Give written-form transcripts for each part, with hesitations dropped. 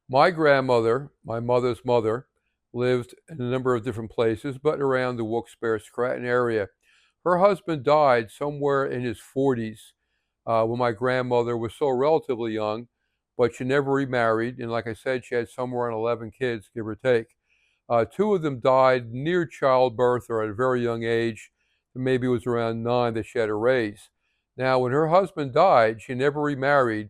My grandmother, my mother's mother, lived in a number of different places, but around the Wilkes-Barre Scranton area. Her husband died somewhere in his 40s when my grandmother was still relatively young, but she never remarried. And like I said, she had somewhere around 11 kids, give or take. Two of them died near childbirth or at a very young age. Maybe it was around 9 that she had to raise. Now, when her husband died, she never remarried,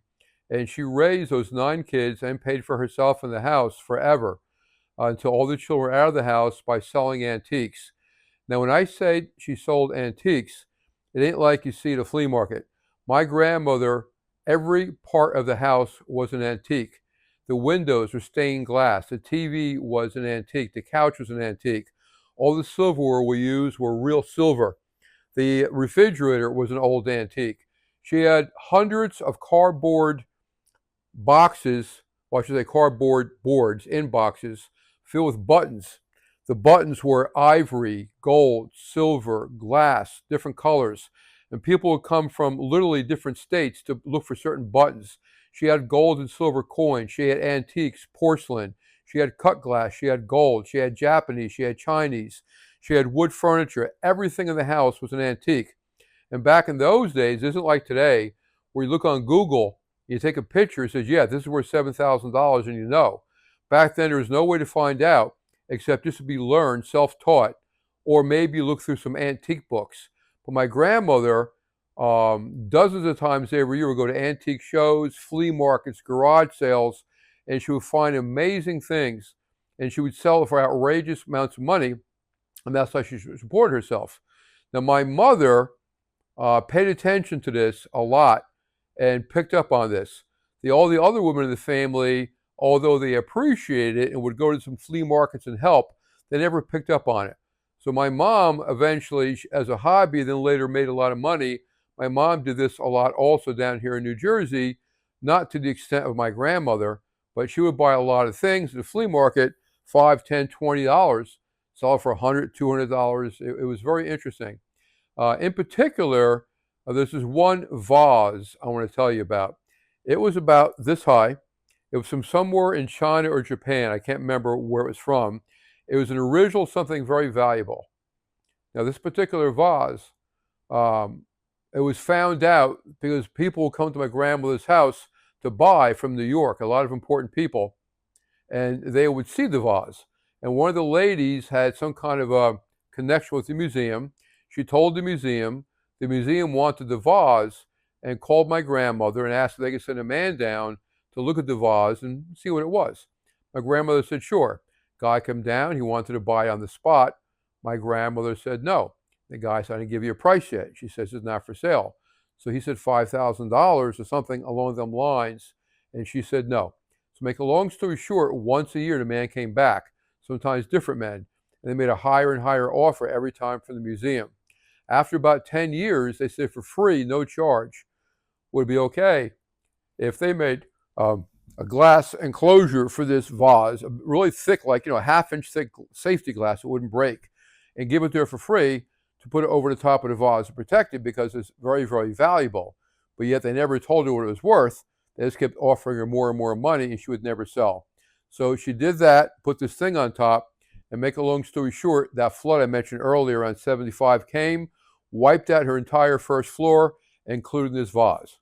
and she raised those 9 kids and paid for herself and the house forever until all the children were out of the house by selling antiques. Now, when I say she sold antiques, it ain't like you see at a flea market. My grandmother, every part of the house was an antique. The windows were stained glass. The TV was an antique. The couch was an antique. All the silverware we used were real silver. The refrigerator was an old antique. She had hundreds of cardboard boxes, or I should say cardboard boards in boxes filled with buttons. The buttons were ivory, gold, silver, glass, different colors. And people would come from literally different states to look for certain buttons. She had gold and silver coins. She had antiques, porcelain. She had cut glass. She had gold. She had Japanese. She had Chinese. She had wood furniture. Everything in the house was an antique. And back in those days, it isn't like today, where you look on Google, you take a picture, it says, yeah, this is worth $7,000, and you know. Back then, there was no way to find out except just to be learned, self-taught, or maybe look through some antique books. But my grandmother, dozens of times every year, would go to antique shows, flea markets, garage sales, and she would find amazing things, and she would sell it for outrageous amounts of money, and that's how she supported herself. Now, my mother paid attention to this a lot and picked up on this. All the other women in the family, although they appreciated it and would go to some flea markets and help, they never picked up on it. So my mom eventually, as a hobby, then later made a lot of money. My mom did this a lot also down here in New Jersey, not to the extent of my grandmother, but she would buy a lot of things at the flea market, $5, $10, $20, sell it for $100, $200. It was very interesting. In particular, this is one vase I want to tell you about. It was about this high. It was from somewhere in China or Japan. I can't remember where it was from. It was an original something very valuable. Now, this particular vase, it was found out because people would come to my grandmother's house to buy from New York, a lot of important people, and they would see the vase. And one of the ladies had some kind of a connection with the museum. She told the museum wanted the vase and called my grandmother and asked if they could send a man down to look at the vase and see what it was. My grandmother said, sure. Guy came down. He wanted to buy on the spot. My grandmother said, no. The guy said, I didn't give you a price yet. She says, it's not for sale. So he said $5,000 or something along them lines. And she said, no. So make a long story short, once a year, the man came back, sometimes different men. And they made a higher and higher offer every time from the museum. After about 10 years, they said for free, no charge, would be okay if they made a glass enclosure for this vase, really thick, like a half-inch thick safety glass, it wouldn't break, and give it to her for free to put it over the top of the vase to protect it because it's very, very valuable. But yet they never told her what it was worth. They just kept offering her more and more money, and she would never sell. So she did that, put this thing on top, and make a long story short, that flood I mentioned earlier on 75 came, wiped out her entire first floor, including this vase.